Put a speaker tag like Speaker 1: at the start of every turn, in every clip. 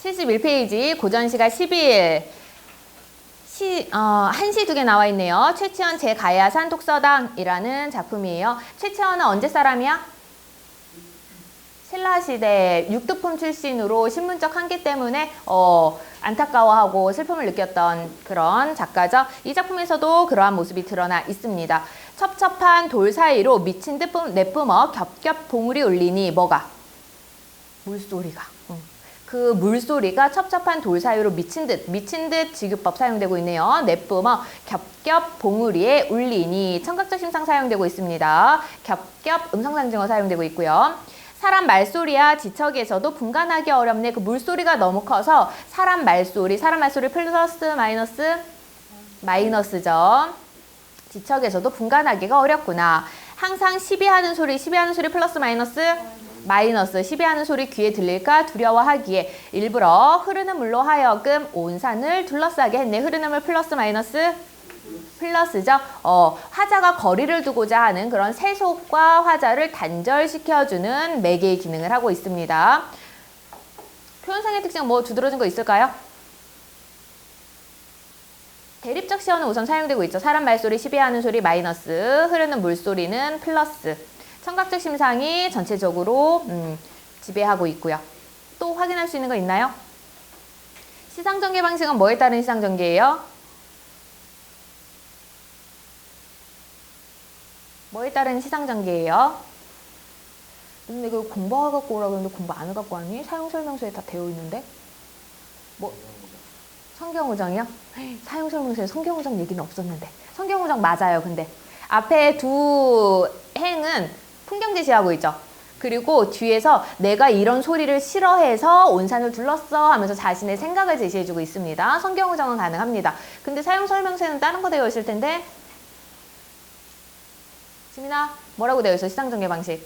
Speaker 1: 71페이지 고전시가 12일 1시 2개 나와 있네요. 최치원 제가야산 독서당이라는 작품이에요. 최치원은 언제 사람이야? 신라시대 육두품 출신으로 신문적 한계 때문에 안타까워하고 슬픔을 느꼈던 그런 작가죠. 이 작품에서도 그러한 모습이 드러나 있습니다. 첩첩한 돌 사이로 미친 듯 내뿜어 겹겹 봉우리 울리니 뭐가? 물소리가. 그 물소리가 첩첩한 돌 사이로 미친 듯 직유법 사용되고 있네요. 내뿜어 겹겹 봉우리에 울리니 청각적 심상 사용되고 있습니다. 겹겹 음성상징어 사용되고 있고요. 사람 말소리야 지척에서도 분간하기 어렵네. 그 물소리가 너무 커서 사람 말소리 플러스 마이너스? 마이너스죠. 지척에서도 분간하기가 어렵구나. 항상 시비하는 소리 플러스 마이너스? 마이너스. 시비하는 소리 귀에 들릴까 두려워하기에 일부러 흐르는 물로 하여금 온 산을 둘러싸게 했네. 흐르는 물 플러스 마이너스? 플러스죠. 화자가 거리를 두고자 하는 그런 세속과 화자를 단절시켜주는 매개의 기능을 하고 있습니다. 표현상의 특징 뭐 두드러진 거 있을까요? 대립적 시어는 우선 사용되고 있죠. 사람 말소리, 시비하는 소리 마이너스, 흐르는 물소리는 플러스. 청각적 심상이 전체적으로 지배하고 있고요. 또 확인할 수 있는 거 있나요? 시상전개 방식은 뭐에 따른 시상전개예요? 뭐에 따른 시상전개예요? 근데 이거 공부하고 오라고 했는데 공부 안 해갖고 왔니? 사용설명서에 다 되어 있는데? 뭐? 성경우정이요? 사용설명서에 성경우정 얘기는 없었는데. 성경우정 맞아요, 근데. 앞에 두 행은 풍경 제시하고 있죠. 그리고 뒤에서 내가 이런 소리를 싫어해서 온산을 둘렀어 하면서 자신의 생각을 제시해주고 있습니다. 성경우정은 가능합니다. 근데 사용설명서에는 다른 거 되어 있을 텐데. 지민아, 뭐라고 되어 있어? 시상전개 방식.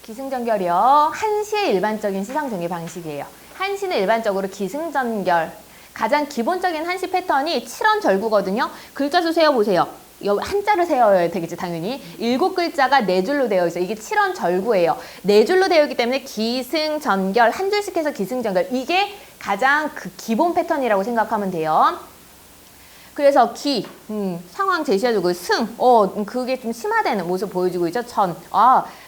Speaker 1: 기승전결이요. 한시의 일반적인 시상전개 방식이에요. 한시는 일반적으로 기승전결. 가장 기본적인 한시 패턴이 7원절구거든요. 글자 수 세어보세요. 한자를 세어야 되겠지, 당연히. 7글자가 4줄로 되어 있어요. 이게 7원절구예요. 4줄로 되어 있기 때문에 기승전결, 한 줄씩 해서 기승전결. 이게 가장 그 기본 패턴이라고 생각하면 돼요. 그래서 상황 제시해주고 그게 좀 심화되는 모습 보여주고 있죠.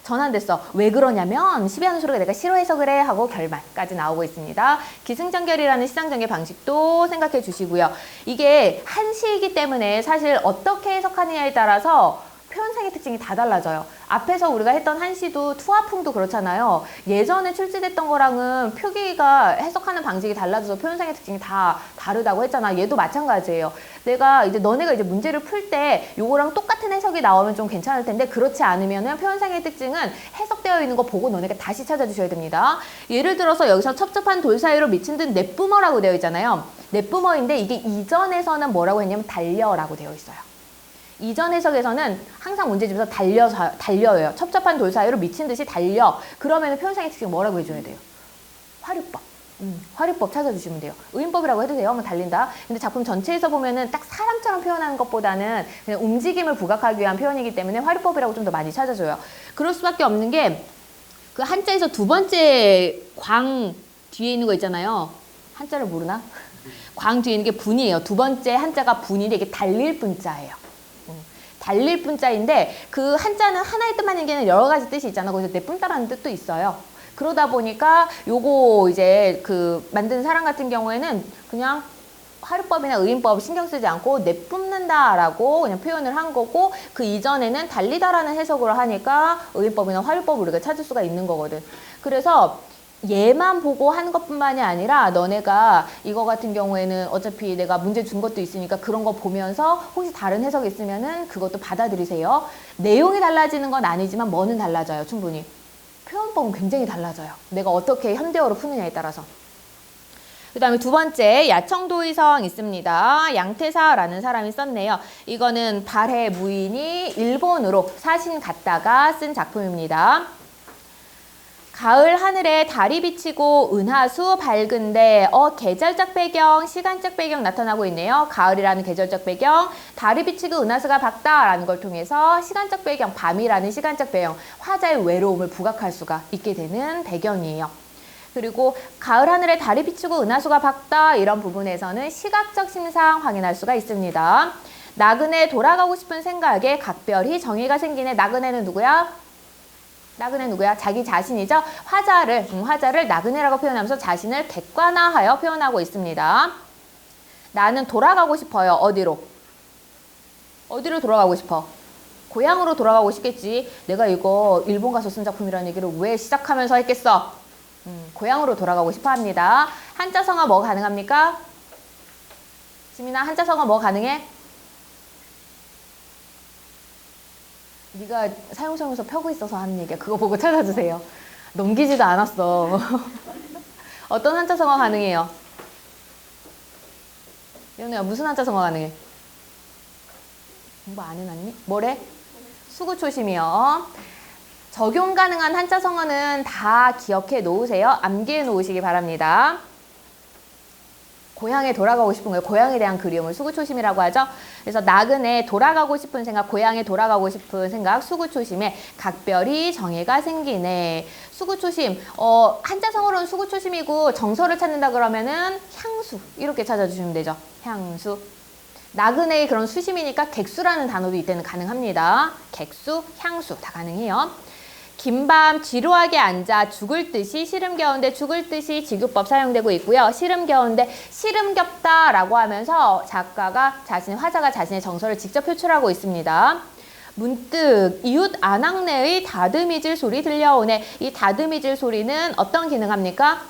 Speaker 1: 전환됐어. 왜 그러냐면 시비하는 소리가 내가 싫어해서 그래 하고 결말까지 나오고 있습니다. 기승전결이라는 시상전개 방식도 생각해 주시고요. 이게 한시이기 때문에 사실 어떻게 해석하느냐에 따라서 표현상의 특징이 다 달라져요. 앞에서 우리가 했던 한시도 투하풍도 그렇잖아요. 예전에 출제됐던 거랑은 표기가 해석하는 방식이 달라져서 표현상의 특징이 다 다르다고 했잖아. 얘도 마찬가지예요. 너네가 이제 문제를 풀 때 요거랑 똑같은 해석이 나오면 좀 괜찮을 텐데 그렇지 않으면은 표현상의 특징은 해석되어 있는 거 보고 너네가 다시 찾아주셔야 됩니다. 예를 들어서 여기서 첩첩한 돌 사이로 미친 듯 내뿜어라고 되어 있잖아요. 내뿜어인데 이게 이전에서는 뭐라고 했냐면 달려라고 되어 있어요. 이전 해석에서는 항상 문제집에서 달려요. 첩첩한 돌 사이로 미친 듯이 달려. 그러면 표현상의 특징 뭐라고 해줘야 돼요? 화류법. 화류법 찾아주시면 돼요. 의인법이라고 해도 돼요. 한번 달린다. 근데 작품 전체에서 보면은 딱 사람처럼 표현하는 것보다는 그냥 움직임을 부각하기 위한 표현이기 때문에 화류법이라고 좀 더 많이 찾아줘요. 그럴 수밖에 없는 게 그 한자에서 두 번째 광 뒤에 있는 거 있잖아요. 한자를 모르나? 광 뒤에 있는 게 분이에요. 두 번째 한자가 분인데 이게 달릴 분자예요. 달릴 분자인데 그 한자는 하나의 뜻만 있는 여러 가지 뜻이 있잖아. 거기서 내뿜다라는 뜻도 있어요. 그러다 보니까 요거 이제 그 만든 사람 같은 경우에는 그냥 화류법이나 의인법 신경 쓰지 않고 내뿜는다라고 그냥 표현을 한 거고 그 이전에는 달리다라는 해석으로 하니까 의인법이나 화류법을 우리가 찾을 수가 있는 거거든. 그래서 얘만 보고 하는 것뿐만이 아니라 너네가 이거 같은 경우에는 어차피 내가 문제 준 것도 있으니까 그런 거 보면서 혹시 다른 해석이 있으면은 그것도 받아들이세요. 내용이 달라지는 건 아니지만 뭐는 달라져요. 충분히. 표현법은 굉장히 달라져요. 내가 어떻게 현대어로 푸느냐에 따라서. 그 다음에 두 번째 야청도의성 있습니다. 양태사라는 사람이 썼네요. 이거는 발해 무인이 일본으로 사신 갔다가 쓴 작품입니다. 가을 하늘에 달이 비치고 은하수 밝은데 계절적 배경, 시간적 배경 나타나고 있네요. 가을이라는 계절적 배경, 달이 비치고 은하수가 밝다라는 걸 통해서 시간적 배경, 밤이라는 시간적 배경, 화자의 외로움을 부각할 수가 있게 되는 배경이에요. 그리고 가을 하늘에 달이 비치고 은하수가 밝다 이런 부분에서는 시각적 심상 확인할 수가 있습니다. 나그네 돌아가고 싶은 생각에 각별히 정의가 생기네. 나그네는 누구야? 나그네 누구야? 자기 자신이죠. 화자를 나그네라고 표현하면서 자신을 객관화하여 표현하고 있습니다. 나는 돌아가고 싶어요. 어디로? 어디로 돌아가고 싶어? 고향으로 돌아가고 싶겠지. 내가 이거 일본 가서 쓴 작품이라는 얘기를 왜 시작하면서 했겠어? 고향으로 돌아가고 싶어 합니다. 한자성어 뭐 가능합니까? 지민아, 한자성어 뭐 가능해? 네가 사용성에서 펴고 있어서 하는 얘기야. 그거 보고 찾아주세요. 넘기지도 않았어. 어떤 한자성어 가능해요? 연우야, 무슨 한자성어 가능해? 공부 안 해놨니? 뭐래? 수구초심이요. 적용 가능한 한자성어는 다 기억해 놓으세요. 암기해 놓으시기 바랍니다. 고향에 돌아가고 싶은 거예요. 고향에 대한 그리움을 수구초심이라고 하죠. 그래서 나그네 돌아가고 싶은 생각, 고향에 돌아가고 싶은 생각, 수구초심에 각별히 정의가 생기네. 수구초심, 한자성어로는 수구초심이고 정서를 찾는다 그러면은 향수 이렇게 찾아주시면 되죠. 향수. 나그네의 그런 수심이니까 객수라는 단어도 이때는 가능합니다. 객수, 향수 다 가능해요. 긴밤 지루하게 앉아 죽을 듯이 시름겨운데 죽을 듯이 지구법 사용되고 있고요. 시름겨운데 시름겹다라고 하면서 화자가 자신의 정서를 직접 표출하고 있습니다. 문득 이웃 아낙네의 다듬이질 소리 들려오네. 이 다듬이질 소리는 어떤 기능합니까?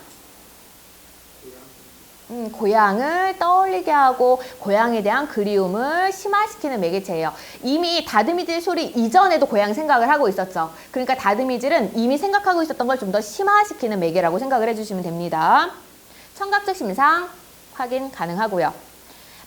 Speaker 1: 고향을 떠올리게 하고 고향에 대한 그리움을 심화시키는 매개체예요. 이미 다듬이질 소리 이전에도 고향 생각을 하고 있었죠. 그러니까 다듬이질은 이미 생각하고 있었던 걸 좀 더 심화시키는 매개라고 생각을 해주시면 됩니다. 청각적 심상 확인 가능하고요.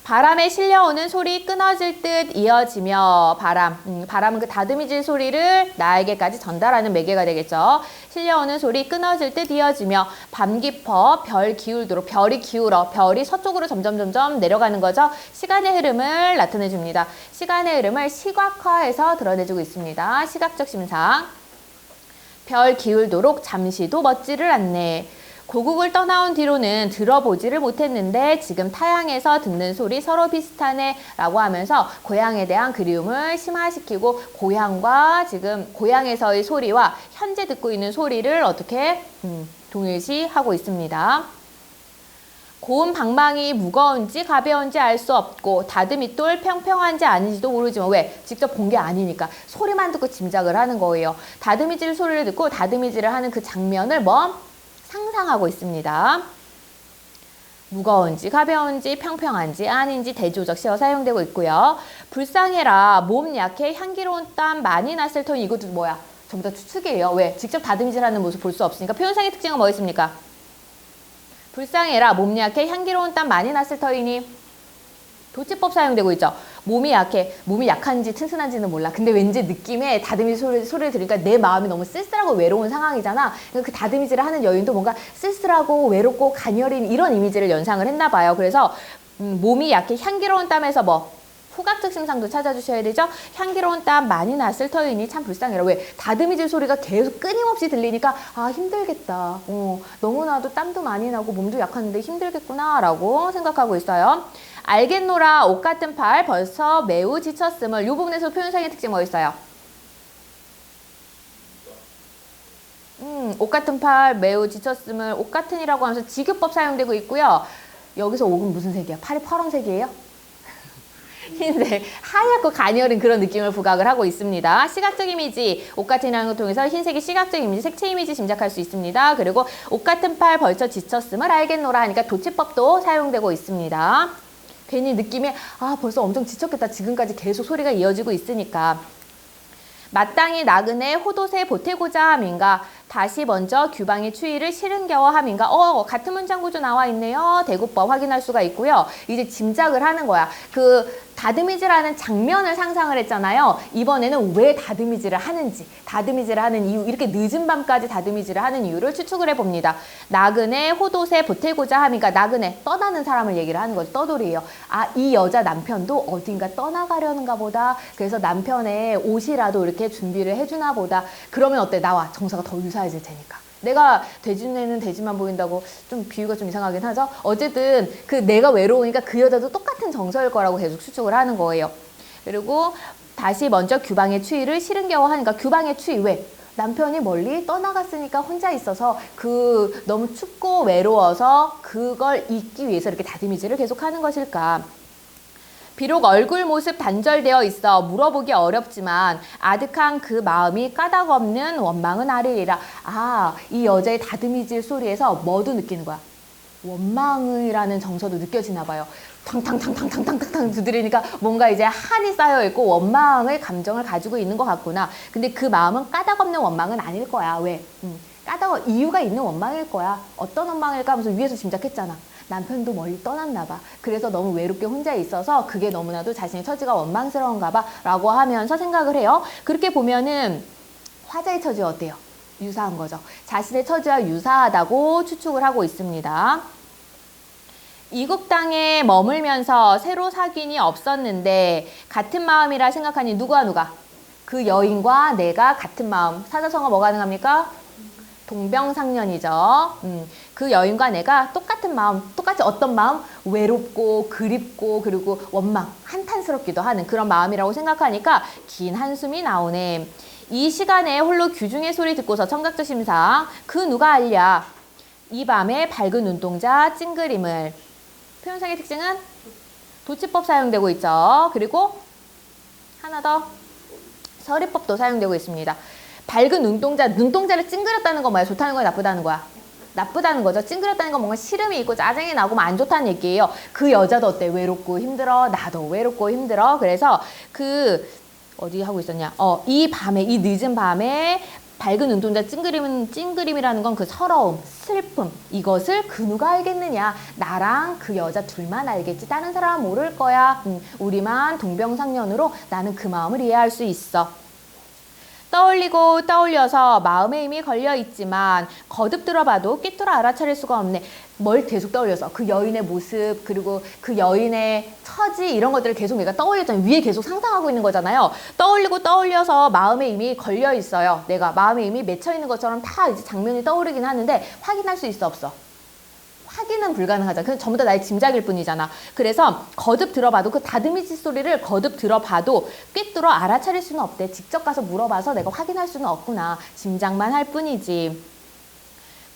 Speaker 1: 바람에 실려오는 소리 끊어질 듯 이어지며 바람은 그 다듬이질 소리를 나에게까지 전달하는 매개가 되겠죠. 실려오는 소리 끊어질 듯 이어지며 밤 깊어 별 기울도록 별이 기울어 별이 서쪽으로 점점 내려가는 거죠. 시간의 흐름을 나타내 줍니다. 시간의 흐름을 시각화해서 드러내주고 있습니다. 시각적 심상. 별 기울도록 잠시도 멋지를 않네. 고국을 떠나온 뒤로는 들어보지를 못했는데 지금 타향에서 듣는 소리 서로 비슷하네 라고 하면서 고향에 대한 그리움을 심화시키고 고향과 지금 고향에서의 소리와 현재 듣고 있는 소리를 어떻게 동일시하고 있습니다. 고운 방망이 무거운지 가벼운지 알 수 없고 다듬이돌 평평한지 아닌지도 모르지만 왜? 직접 본 게 아니니까 소리만 듣고 짐작을 하는 거예요. 다듬이질 소리를 듣고 다듬이질을 하는 그 장면을 상상하고 있습니다. 무거운지 가벼운지 평평한지 아닌지 대조적 시어 사용되고 있고요. 불쌍해라 몸 약해 향기로운 땀 많이 났을 터니 이것도 뭐야? 전부 다 추측이에요. 왜? 직접 다듬이질하는 모습 볼 수 없으니까. 표현상의 특징은 뭐 있습니까? 불쌍해라 몸 약해 향기로운 땀 많이 났을 터이니 도치법 사용되고 있죠. 몸이 약해. 몸이 약한지 튼튼한지는 몰라. 근데 왠지 느낌에 다듬이 소리를 들으니까 내 마음이 너무 쓸쓸하고 외로운 상황이잖아. 그 다듬이질을 하는 여인도 뭔가 쓸쓸하고 외롭고 가녀린 이런 이미지를 연상을 했나 봐요. 그래서 몸이 약해 향기로운 땀에서 후각적 심상도 찾아주셔야 되죠. 향기로운 땀 많이 났을 터이니 참 불쌍해라. 왜? 다듬이질 소리가 계속 끊임없이 들리니까 힘들겠다. 너무나도 땀도 많이 나고 몸도 약한데 힘들겠구나 라고 생각하고 있어요. 알겠노라 옷 같은 팔 벌써 매우 지쳤음을 이 부분에서 표현상의 특징 뭐 있어요? 옷 같은 팔 매우 지쳤음을 옷 같은이라고 하면서 지급법 사용되고 있고요. 여기서 옷은 무슨 색이야? 팔이 파란색이에요? 흰색, 하얗고 가녀린 그런 느낌을 부각을 하고 있습니다. 시각적 이미지, 옷 같은이라는 걸 통해서 흰색이 시각적 이미지, 색채 이미지 짐작할 수 있습니다. 그리고 옷 같은 팔 벌써 지쳤음을 알겠노라 하니까 도치법도 사용되고 있습니다. 괜히 느낌에 벌써 엄청 지쳤겠다. 지금까지 계속 소리가 이어지고 있으니까. 마땅히 나그네 호도새 보태고자 함인가 다시 먼저 규방의 추이를 싫은겨워 함인가? 같은 문장 구조 나와 있네요. 대구법 확인할 수가 있고요. 이제 짐작을 하는 거야. 그 다듬이질하는 장면을 상상을 했잖아요. 이번에는 왜 다듬이질을 하는지, 다듬이질을 하는 이유, 이렇게 늦은 밤까지 다듬이질을 하는 이유를 추측을 해봅니다. 나그네 호도새 보태고자 함이니까 나그네 떠나는 사람을 얘기를 하는 거죠. 떠돌이에요. 아, 이 여자 남편도 어딘가 떠나가려는가 보다. 그래서 남편의 옷이라도 이렇게 준비를 해주나 보다. 그러면 어때? 나와. 정서가 더 유사해질 테니까. 내가 돼지는 돼지만 보인다고 좀 비유가 좀 이상하긴 하죠. 어쨌든 그 내가 외로우니까 그 여자도 똑같은 정서일 거라고 계속 추측을 하는 거예요. 그리고 다시 먼저 규방의 추위를 싫은겨워 하니까 규방의 추위 왜? 남편이 멀리 떠나갔으니까 혼자 있어서 그 너무 춥고 외로워서 그걸 잊기 위해서 이렇게 다듬이질을 계속하는 것일까? 비록 얼굴 모습 단절되어 있어 물어보기 어렵지만 아득한 그 마음이 까닭없는 원망은 아리리라. 아, 이 여자의 다듬이질 소리에서 뭐도 느끼는 거야. 원망이라는 정서도 느껴지나 봐요. 탕탕탕탕탕탕탕 두드리니까 뭔가 이제 한이 쌓여있고 원망의 감정을 가지고 있는 것 같구나. 근데 그 마음은 까닭없는 원망은 아닐 거야. 왜? 이유가 있는 원망일 거야. 어떤 원망일까 하면서 위에서 짐작했잖아. 남편도 멀리 떠났나 봐. 그래서 너무 외롭게 혼자 있어서 그게 너무나도 자신의 처지가 원망스러운가 봐 라고 하면서 생각을 해요. 그렇게 보면은 화자의 처지가 어때요? 유사한 거죠. 자신의 처지와 유사하다고 추측을 하고 있습니다. 이국 땅에 머물면서 새로 사귄이 없었는데 같은 마음이라 생각하니 누가? 그 여인과 내가 같은 마음. 사자성어 뭐가 가능합니까? 동병상련이죠. 그 여인과 내가 똑같은 마음, 똑같이 어떤 마음? 외롭고 그립고 그리고 원망, 한탄스럽기도 하는 그런 마음이라고 생각하니까 긴 한숨이 나오네. 이 시간에 홀로 규중의 소리 듣고서 청각적 심사. 그 누가 알랴? 이 밤에 밝은 눈동자 찡그림을. 표현상의 특징은 도치법 사용되고 있죠. 그리고 하나 더 서리법도 사용되고 있습니다. 밝은 눈동자를 찡그렸다는 건 뭐야? 좋다는 거야? 나쁘다는 거야? 나쁘다는 거죠. 찡그렸다는 건 뭔가 시름이 있고 짜증이 나고 안 좋다는 얘기예요. 그 여자도 어때? 외롭고 힘들어. 나도 외롭고 힘들어. 그래서 어디 하고 있었냐? 이 늦은 밤에 밝은 눈동자 찡그림이라는 건 그 서러움, 슬픔, 이것을 그 누가 알겠느냐? 나랑 그 여자 둘만 알겠지. 다른 사람은 모를 거야. 우리만 동병상련으로 나는 그 마음을 이해할 수 있어. 떠올리고 떠올려서 마음의 힘이 걸려있지만 거듭 들어봐도 꿰뚫어 알아차릴 수가 없네. 뭘 계속 떠올려서 그 여인의 모습 그리고 그 여인의 처지 이런 것들을 계속 내가 떠올렸잖아요. 위에 계속 상상하고 있는 거잖아요. 떠올리고 떠올려서 마음의 힘이 걸려있어요. 내가 마음의 힘이 맺혀있는 것처럼 다 이제 장면이 떠오르긴 하는데 확인할 수 있어 없어? 확인은 불가능하잖아. 그냥 전부 다 나의 짐작일 뿐이잖아. 그래서 거듭 들어봐도 그 다듬이질 소리를 거듭 들어봐도 꿰뚫어 알아차릴 수는 없대. 직접 가서 물어봐서 내가 확인할 수는 없구나. 짐작만 할 뿐이지.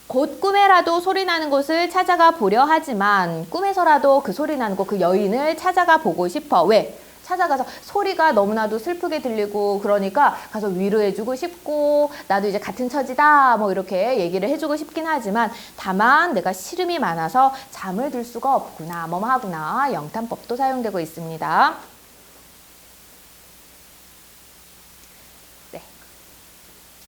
Speaker 1: 곧 꿈에라도 소리 나는 곳을 찾아가 보려 하지만 꿈에서라도 그 소리 나는 곳 그 여인을 찾아가 보고 싶어. 왜? 찾아가서 소리가 너무나도 슬프게 들리고 그러니까 가서 위로해주고 싶고 나도 이제 같은 처지다 뭐 이렇게 얘기를 해주고 싶긴 하지만 다만 내가 시름이 많아서 잠을 들 수가 없구나 뭐뭐 하구나 영탄법도 사용되고 있습니다.